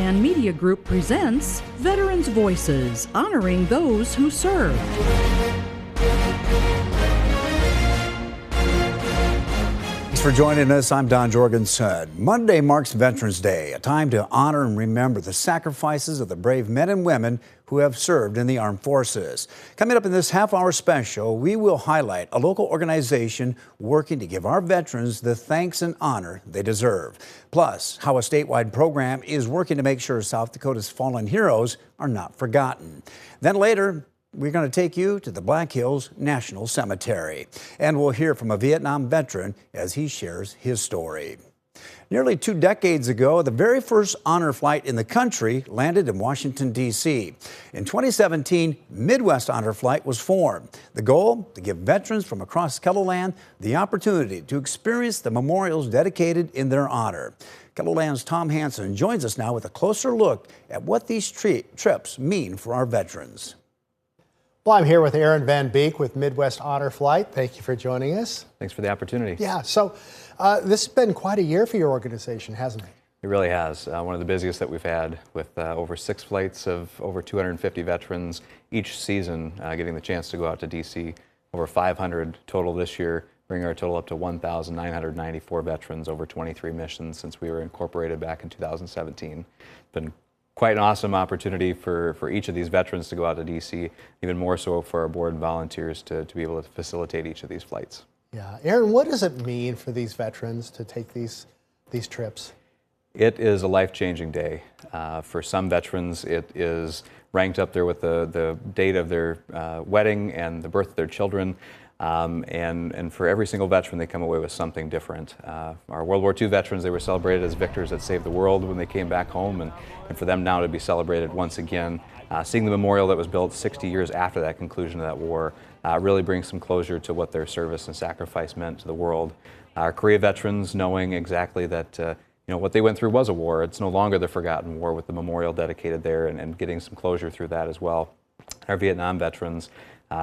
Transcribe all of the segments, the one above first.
KELOLAND Media Group presents Veterans Voices, honoring those who served. Thanks for joining us. I'm Don Jorgensen. Monday marks Veterans Day, a time to honor and remember the sacrifices of the brave men and women who have served in the armed forces. Coming up in this half-hour special, we will highlight a local organization working to give our veterans the thanks and honor they deserve. Plus, how a statewide program is working to make sure South Dakota's fallen heroes are not forgotten. Then later, we're going to take you to the Black Hills National Cemetery, and we'll hear from a Vietnam veteran as he shares his story. Nearly 2 decades ago, the very first honor flight in the country landed in Washington, D.C. In 2017, Midwest Honor Flight was formed. The goal? To give veterans from across KELOLAND the opportunity to experience the memorials dedicated in their honor. KELOLAND's Tom Hansen joins us now with a closer look at what these trips mean for our veterans. Well, I'm here with Aaron Van Beek with Midwest Honor Flight. Thank you for joining us. Thanks for the opportunity. Yeah, so this has been quite a year for your organization, hasn't it? It really has. One of the busiest that we've had, with over 6 flights of over 250 veterans each season getting the chance to go out to D.C. Over 500 total this year, bringing our total up to 1,994 veterans over 23 missions since we were incorporated back in 2017. It's been quite an awesome opportunity for each of these veterans to go out to D.C., even more so for our board and volunteers to be able to facilitate each of these flights. Yeah. Aaron, what does it mean for these veterans to take these trips? It is a life-changing day. For some veterans, it is ranked up there with the date of their wedding and the birth of their children. And for every single veteran, they come away with something different. Our World War II veterans, they were celebrated as victors that saved the world when they came back home, and for them now to be celebrated once again, seeing the memorial that was built 60 years after that conclusion of that war really brings some closure to what their service and sacrifice meant to the world. Our Korea veterans, knowing exactly that what they went through was a war. It's no longer the forgotten war, with the memorial dedicated there and getting some closure through that as well. Our Vietnam veterans,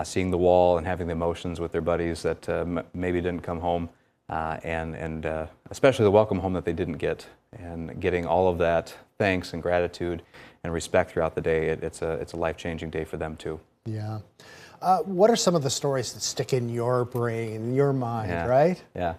seeing the wall and having the emotions with their buddies that maybe didn't come home, and especially the welcome home that they didn't get, and getting all of that thanks and gratitude and respect throughout the day. It's a life-changing day for them too. Yeah. What are some of the stories that stick in your brain, your mind, Yeah. right? Yeah.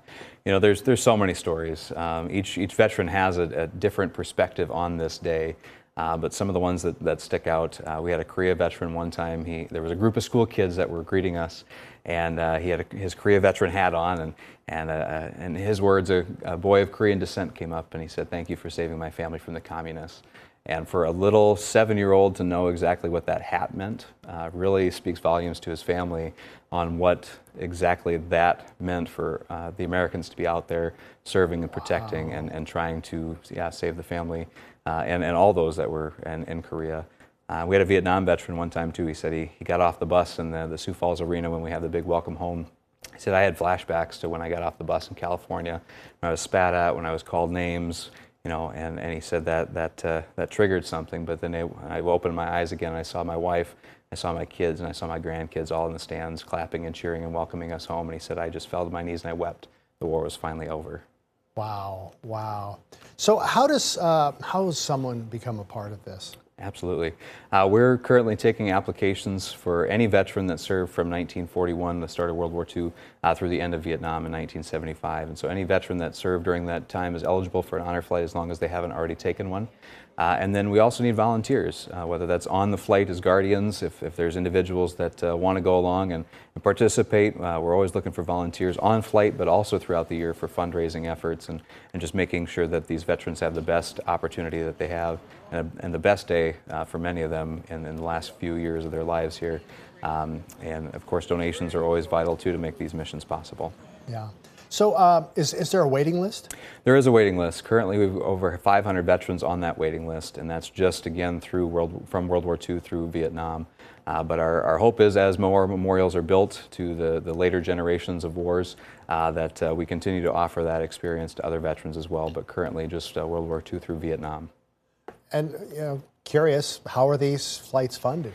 There's so many stories. Each veteran has a different perspective on this day. But some of the ones that stick out, we had a Korea veteran one time. There was a group of school kids that were greeting us, and he had his Korea veteran hat on, and his words, a boy of Korean descent came up and he said, "Thank you for saving my family from the communists." And for a little 7-year-old to know exactly what that hat meant really speaks volumes to his family on what exactly that meant for the Americans to be out there serving and protecting. Wow. and trying to save the family and all those that were in Korea. We had a Vietnam veteran one time too. He said he got off the bus in the Sioux Falls Arena when we had the big welcome home. He said, "I had flashbacks to when I got off the bus in California, when I was spat at, when I was called names, and he said that triggered something. But then I opened my eyes again, and I saw my wife, I saw my kids, and I saw my grandkids all in the stands clapping and cheering and welcoming us home." And he said, "I just fell to my knees and I wept. The war was finally over." Wow, wow. So how does someone become a part of this? Absolutely. We're currently taking applications for any veteran that served from 1941, the start of World War II, through the end of Vietnam in 1975. And so any veteran that served during that time is eligible for an honor flight as long as they haven't already taken one. And then we also need volunteers, whether that's on the flight as guardians, if there's individuals that want to go along and participate. We're always looking for volunteers on flight, but also throughout the year for fundraising efforts and just making sure that these veterans have the best opportunity that they have and the best day for many of them in the last few years of their lives here. And of course, donations are always vital too to make these missions possible. Yeah. So is there a waiting list? There is a waiting list. Currently, we have over 500 veterans on that waiting list, and that's just, again, from World War II through Vietnam. But our hope is, as more memorials are built to the later generations of wars, that we continue to offer that experience to other veterans as well, but currently just World War II through Vietnam. And, curious, how are these flights funded?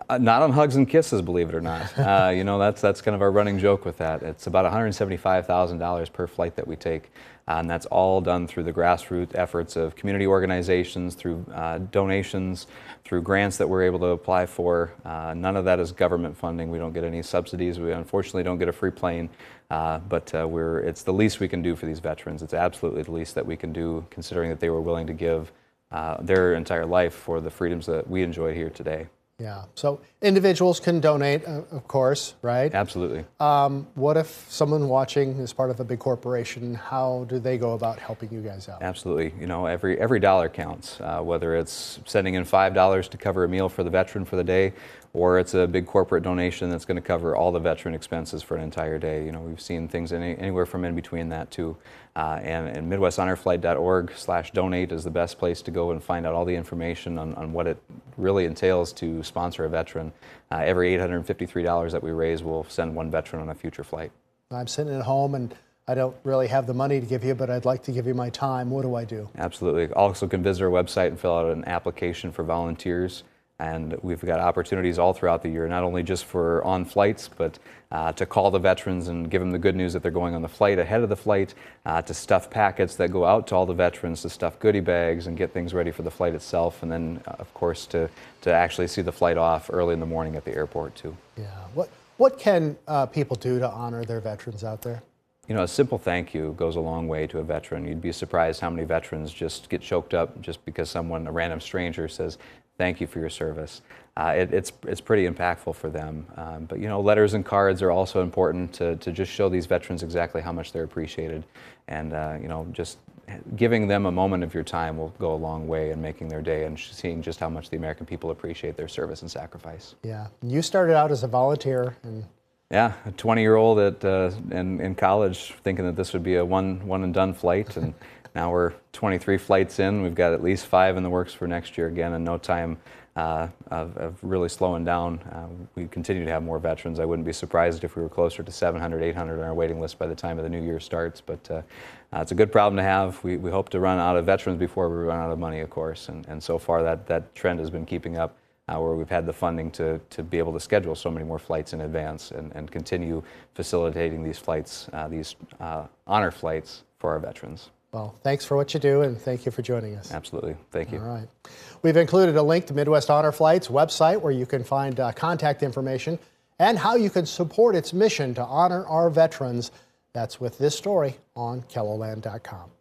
Not on hugs and kisses, believe it or not. You know, that's kind of our running joke with that. It's about $175,000 per flight that we take, and that's all done through the grassroots efforts of community organizations, through donations, through grants that we're able to apply for. None of that is government funding. We don't get any subsidies. We unfortunately don't get a free plane, but it's the least we can do for these veterans. It's absolutely the least that we can do, considering that they were willing to give their entire life for the freedoms that we enjoy here today. Yeah. So individuals can donate, of course, right? Absolutely. What if someone watching is part of a big corporation? How do they go about helping you guys out? Absolutely. You know, every dollar counts, whether it's sending in $5 to cover a meal for the veteran for the day, or it's a big corporate donation that's going to cover all the veteran expenses for an entire day. You know, we've seen things anywhere from in between that too. And MidwestHonorFlight.org/donate is the best place to go and find out all the information on what it really entails to sponsor a veteran. Every $853 that we raise will send one veteran on a future flight. I'm sitting at home and I don't really have the money to give you, but I'd like to give you my time. What do I do? Absolutely. Also can visit our website and fill out an application for volunteers. And we've got opportunities all throughout the year, not only just for on flights, but to call the veterans and give them the good news that they're going on the flight ahead of the flight, to stuff packets that go out to all the veterans, to stuff goodie bags and get things ready for the flight itself, and then, of course, to actually see the flight off early in the morning at the airport, too. Yeah. What can people do to honor their veterans out there? You know, a simple thank you goes a long way to a veteran. You'd be surprised how many veterans just get choked up just because someone, a random stranger, says, "Thank you for your service." It's pretty impactful for them. But you know, letters and cards are also important to just show these veterans exactly how much they're appreciated. And you know, just giving them a moment of your time will go a long way in making their day and seeing just how much the American people appreciate their service and sacrifice. Yeah. You started out as a volunteer. Yeah, a 20-year-old in college thinking that this would be a one and done flight, and now we're 23 flights in. We've got at least 5 in the works for next year again, and no time of really slowing down. We continue to have more veterans. I wouldn't be surprised if we were closer to 700, 800 on our waiting list by the time of the new year starts, but it's a good problem to have. We hope to run out of veterans before we run out of money, of course, and so far that trend has been keeping up. Where we've had the funding to be able to schedule so many more flights in advance and continue facilitating these flights, these honor flights for our veterans. Well, thanks for what you do, and thank you for joining us. Absolutely. Thank you. All right. We've included a link to Midwest Honor Flight's website where you can find contact information and how you can support its mission to honor our veterans. That's with this story on KELOLAND.com.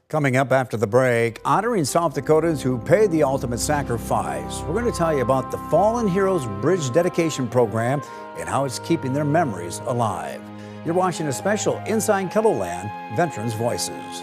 Coming up after the break, honoring South Dakotans who paid the ultimate sacrifice. We're going to tell you about the Fallen Heroes Bridge Dedication Program and how it's keeping their memories alive. You're watching a special Inside KELOLAND Veterans Voices.